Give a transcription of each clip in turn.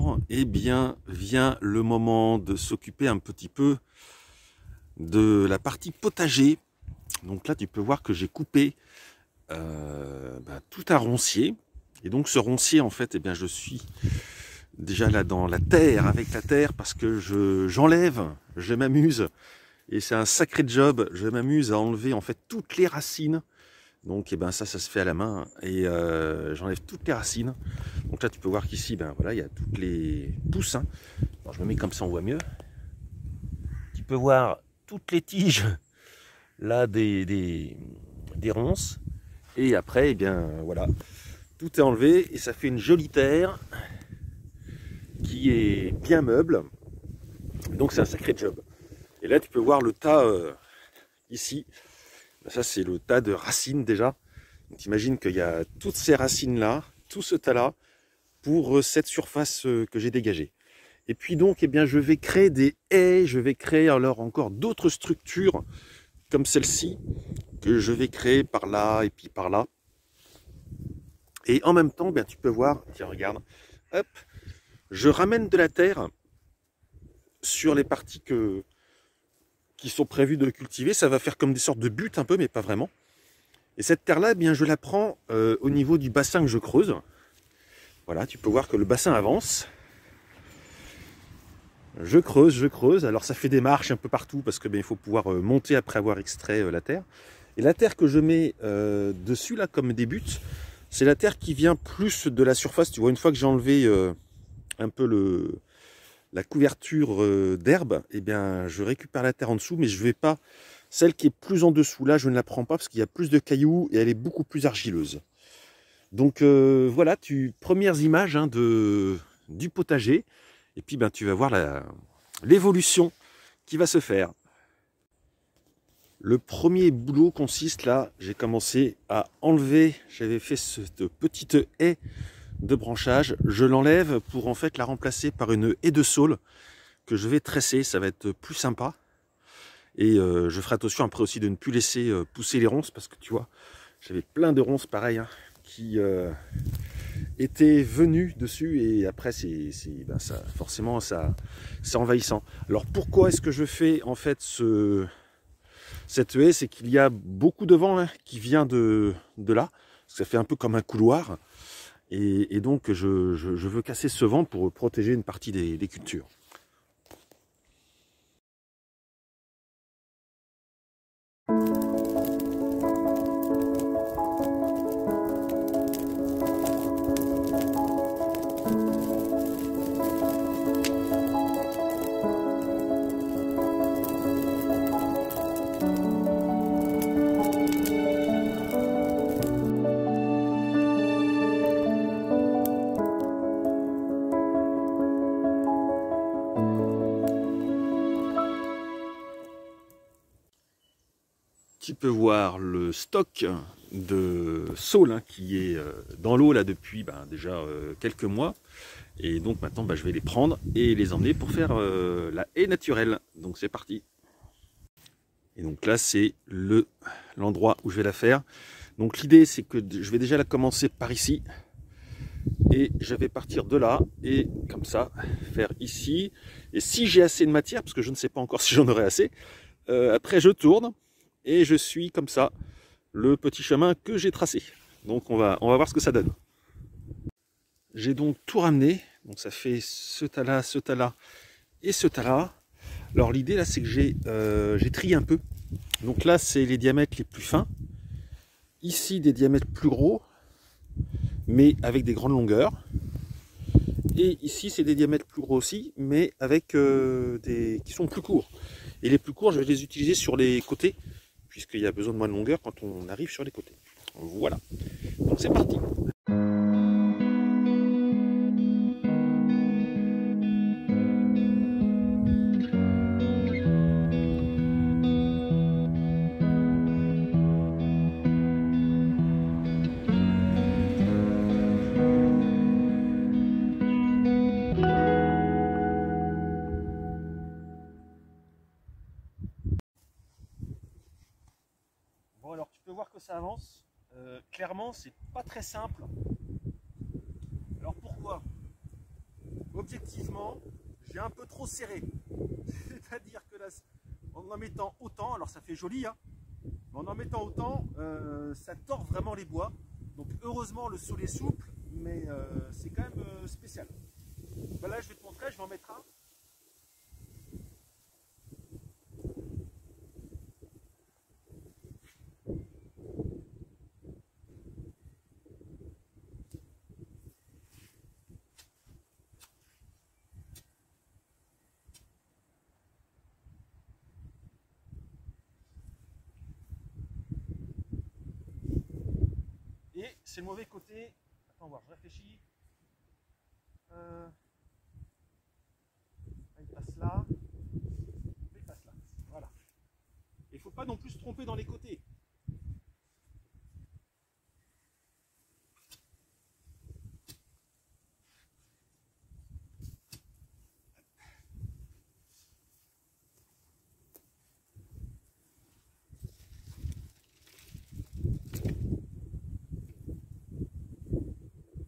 jour, eh bien, vient le moment de s'occuper un petit peu de la partie potager. Donc là, tu peux voir que j'ai coupé tout un roncier. Et donc ce roncier, en fait, eh bien, je suis déjà là dans la terre, avec la terre, parce que j'enlève, je m'amuse. Et c'est un sacré job, je m'amuse à enlever en fait toutes les racines. Donc ça se fait à la main et j'enlève toutes les racines. Donc là tu peux voir qu'ici voilà, il y a toutes les pousses. Alors, je me mets comme ça, on voit mieux. Tu peux voir toutes les tiges là des ronces. Et après voilà, tout est enlevé et ça fait une jolie terre qui est bien meuble. Donc c'est un sacré job. Et là tu peux voir le tas ici. Ça c'est le tas de racines déjà. Donc imagine qu'il y a toutes ces racines là, tout ce tas là, pour cette surface que j'ai dégagée. Et puis donc je vais créer des haies, je vais créer alors encore d'autres structures comme celle-ci, que je vais créer par là et puis par là. Et en même temps, tu peux voir, tiens regarde, hop, je ramène de la terre sur les parties qui sont prévues de cultiver. Ça va faire comme des sortes de buttes un peu, mais pas vraiment. Et cette terre-là, je la prends au niveau du bassin que je creuse. Voilà, tu peux voir que le bassin avance. Je creuse. Alors ça fait des marches un peu partout parce que il faut pouvoir monter après avoir extrait la terre. Et la terre que je mets dessus là comme des buttes, c'est la terre qui vient plus de la surface. Tu vois, une fois que j'ai enlevé un peu la couverture d'herbe, je récupère la terre en dessous, mais je vais pas. Celle qui est plus en dessous là, je ne la prends pas parce qu'il y a plus de cailloux et elle est beaucoup plus argileuse. Donc voilà, premières images du potager. Et puis tu vas voir l'évolution qui va se faire. Le premier boulot consiste là, j'ai commencé à enlever, j'avais fait cette petite haie de branchage, je l'enlève pour en fait la remplacer par une haie de saule que je vais tresser, ça va être plus sympa. Et je ferai attention après aussi de ne plus laisser pousser les ronces parce que tu vois, j'avais plein de ronces pareil qui étaient venus dessus et après ça forcément c'est envahissant. Alors pourquoi est-ce que je fais en fait cette haie? C'est qu'il y a beaucoup de vent qui vient de là, ça fait un peu comme un couloir et donc je veux casser ce vent pour protéger une partie des cultures. Tu peux voir le stock de saules qui est dans l'eau là depuis déjà quelques mois. Et donc maintenant je vais les prendre et les emmener pour faire la haie naturelle. Donc c'est parti. Et donc là c'est l'endroit où je vais la faire. Donc l'idée c'est que je vais déjà la commencer par ici. Et je vais partir de là et comme ça faire ici. Et si j'ai assez de matière, parce que je ne sais pas encore si j'en aurai assez, après je tourne. Et je suis comme ça le petit chemin que j'ai tracé. Donc on va voir ce que ça donne. J'ai donc tout ramené. Donc ça fait ce tas-là et ce tas-là. Alors l'idée là c'est que j'ai trié un peu. Donc là c'est les diamètres les plus fins. Ici des diamètres plus gros, mais avec des grandes longueurs. Et ici c'est des diamètres plus gros aussi, mais avec qui sont plus courts. Et les plus courts je vais les utiliser sur les côtés, puisqu'il y a besoin de moins de longueur quand on arrive sur les côtés. Voilà, donc c'est parti. Bon alors tu peux voir que ça avance. Clairement c'est pas très simple. Alors pourquoi? objectivement, j'ai un peu trop serré. C'est-à-dire que là, en mettant autant, alors ça fait joli, hein, mais en mettant autant, ça tord vraiment les bois. Donc heureusement, le sol est souple, mais c'est quand même spécial. Ben là, je vais te montrer, je vais en mettre un. Et c'est le mauvais côté. Attends, voir, je réfléchis. Il passe là. Il passe là. Voilà. Il ne faut pas non plus se tromper dans les côtés.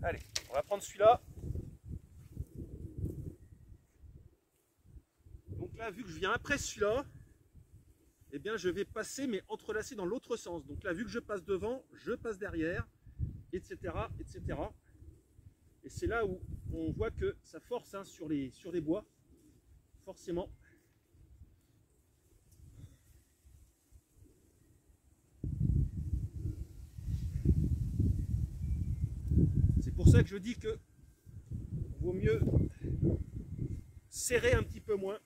Allez, on va prendre celui-là. Donc là, vu que je viens après celui-là, eh bien je vais passer mais entrelacer dans l'autre sens. Donc là, vu que je passe devant, je passe derrière, etc. etc. Et c'est là où on voit que ça force hein, sur les bois, forcément. C'est pour ça que je dis que vaut mieux serrer un petit peu moins.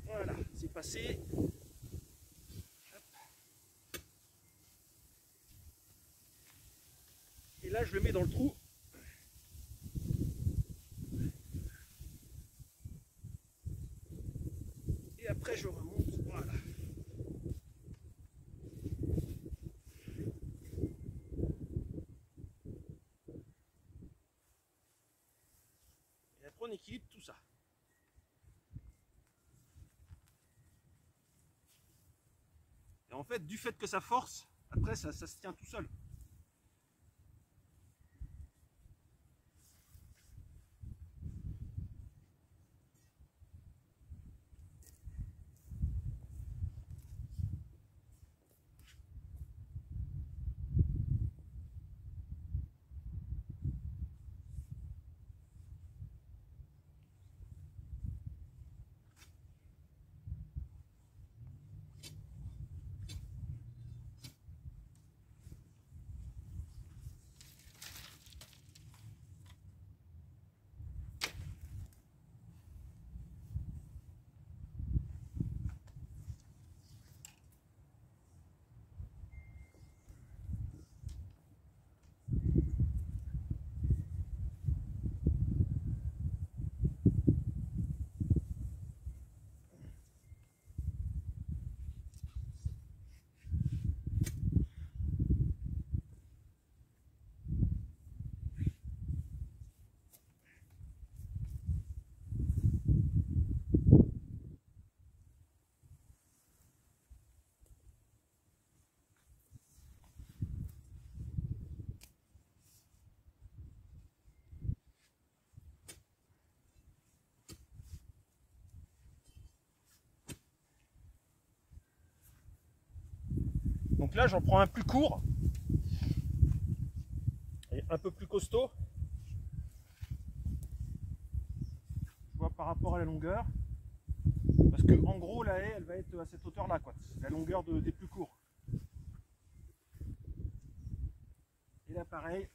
Voilà, c'est passé. Et là, je le mets dans le trou. Et après, je remonte. Voilà. Et après, on équilibre tout ça. Et en fait, du fait que ça force, après, ça se tient tout seul. Donc là, j'en prends un plus court et un peu plus costaud. Je vois par rapport à la longueur. Parce que en gros, la haie, elle va être à cette hauteur-là, quoi. La longueur des plus courts. Et là, pareil.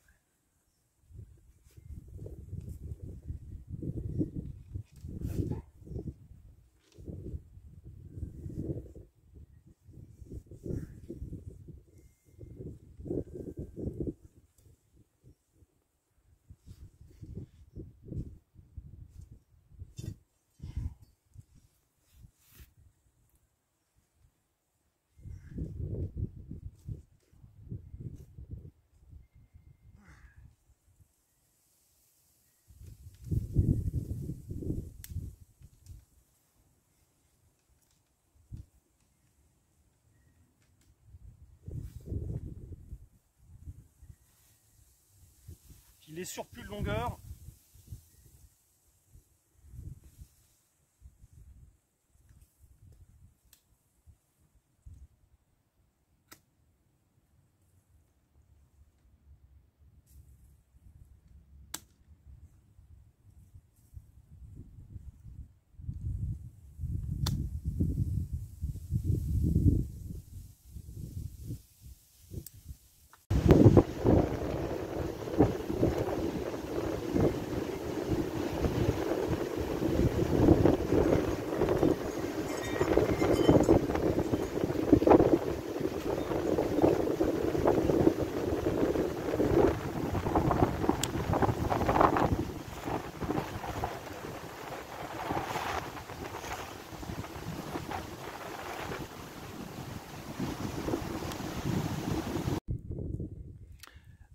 les surplus de longueur.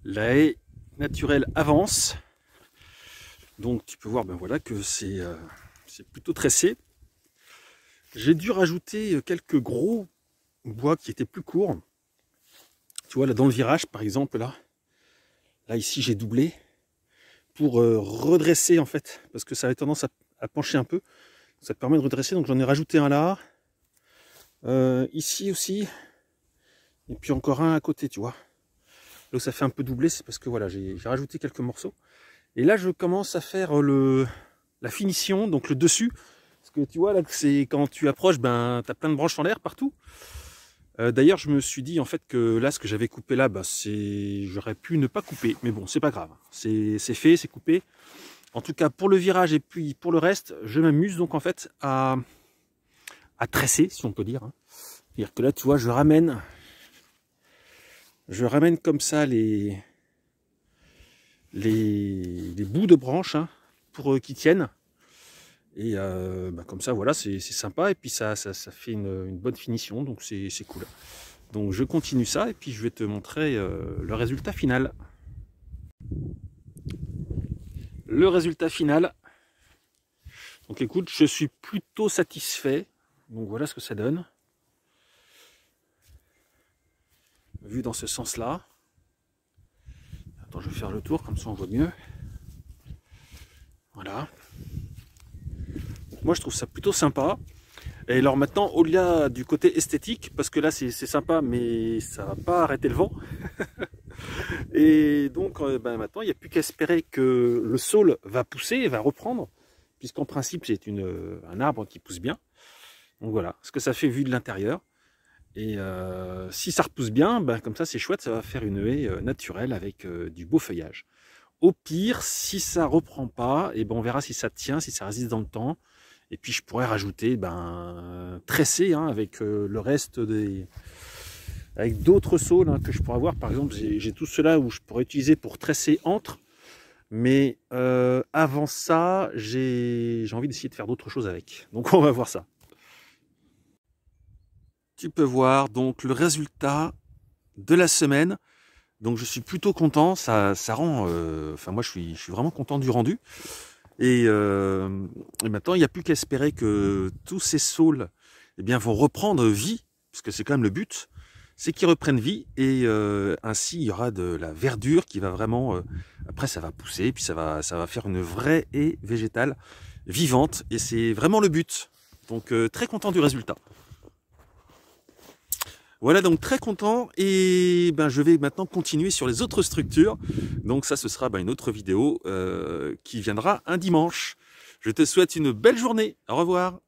La haie naturelle avance, donc tu peux voir ben voilà, que c'est plutôt tressé. J'ai dû rajouter quelques gros bois qui étaient plus courts. Tu vois là dans le virage par exemple, là ici j'ai doublé pour redresser en fait, parce que ça avait tendance à pencher un peu. Ça te permet de redresser, donc j'en ai rajouté un là, ici aussi, et puis encore un à côté, tu vois. Là où ça fait un peu doubler, c'est parce que voilà, j'ai rajouté quelques morceaux. Et là, je commence à faire la finition, donc le dessus. Parce que tu vois, là, c'est quand tu approches, ben, tu as plein de branches en l'air partout. D'ailleurs, je me suis dit en fait que là, ce que j'avais coupé là, ben, j'aurais pu ne pas couper. Mais bon, c'est pas grave. C'est fait, c'est coupé. En tout cas, pour le virage et puis pour le reste, je m'amuse donc en fait à tresser, si on peut dire. C'est-à-dire que là, tu vois, je ramène comme ça les bouts de branches hein, pour qu'ils tiennent. Et bah comme ça, voilà, c'est sympa. Et puis ça fait une bonne finition, donc c'est cool. Donc je continue ça et puis je vais te montrer le résultat final. Le résultat final. Donc écoute, je suis plutôt satisfait. Donc voilà ce que ça donne. Vu dans ce sens-là. Attends, je vais faire le tour, comme ça on voit mieux. Voilà. Moi je trouve ça plutôt sympa. Et alors maintenant, au-delà du côté esthétique, parce que là c'est sympa, mais ça va pas arrêter le vent. Et donc ben, maintenant, il n'y a plus qu'à espérer que le saule va pousser, va reprendre, puisqu'en principe c'est un arbre qui pousse bien. Donc voilà, ce que ça fait vu de l'intérieur. Et si ça repousse bien, ben, comme ça c'est chouette, ça va faire une haie naturelle avec du beau feuillage. Au pire, si ça reprend pas, et ben on verra si ça tient, si ça résiste dans le temps. Et puis je pourrais rajouter tresser hein, avec le reste avec d'autres saules hein, que je pourrais avoir. Par exemple, j'ai tout cela où je pourrais utiliser pour tresser entre. Mais avant ça, j'ai envie d'essayer de faire d'autres choses avec. Donc on va voir ça. Tu peux voir donc le résultat de la semaine. Donc je suis plutôt content, ça rend, enfin moi je suis vraiment content du rendu. Et maintenant il n'y a plus qu'à espérer que tous ces saules eh bien, vont reprendre vie, puisque c'est quand même le but, c'est qu'ils reprennent vie et ainsi il y aura de la verdure qui va vraiment, après ça va pousser, puis ça va faire une vraie haie végétale vivante et c'est vraiment le but. Donc très content du résultat. Voilà, donc très content et ben, je vais maintenant continuer sur les autres structures. Donc ça, ce sera une autre vidéo qui viendra un dimanche. Je te souhaite une belle journée. Au revoir.